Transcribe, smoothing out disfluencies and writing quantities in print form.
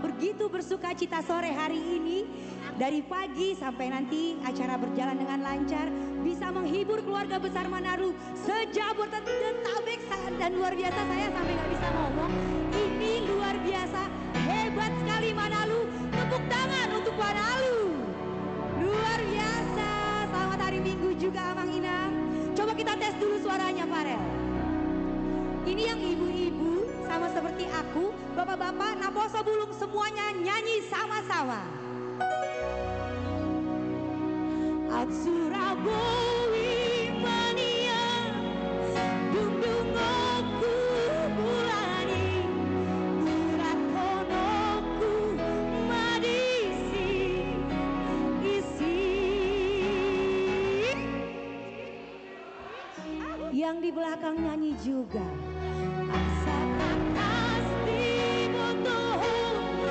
begitu bersuka cita sore hari ini. Dari pagi sampai nanti acara berjalan dengan lancar, bisa menghibur keluarga besar Manado sejabodetabek dan luar biasa. Saya sampai nggak bisa ngomong. Ini luar biasa, hebat sekali Manado. Tepuk tangan untuk Manado. Luar biasa. Selamat hari Minggu juga Amang Inam. Coba kita tes dulu suaranya Farel. Ini yang ibu-ibu sama seperti aku, bapak-bapak, Naposo Bulung semuanya nyanyi sama-sama. Surabowi mania dungdung aku bulani murat konoku madisi isi. Yang di belakang nyanyi juga.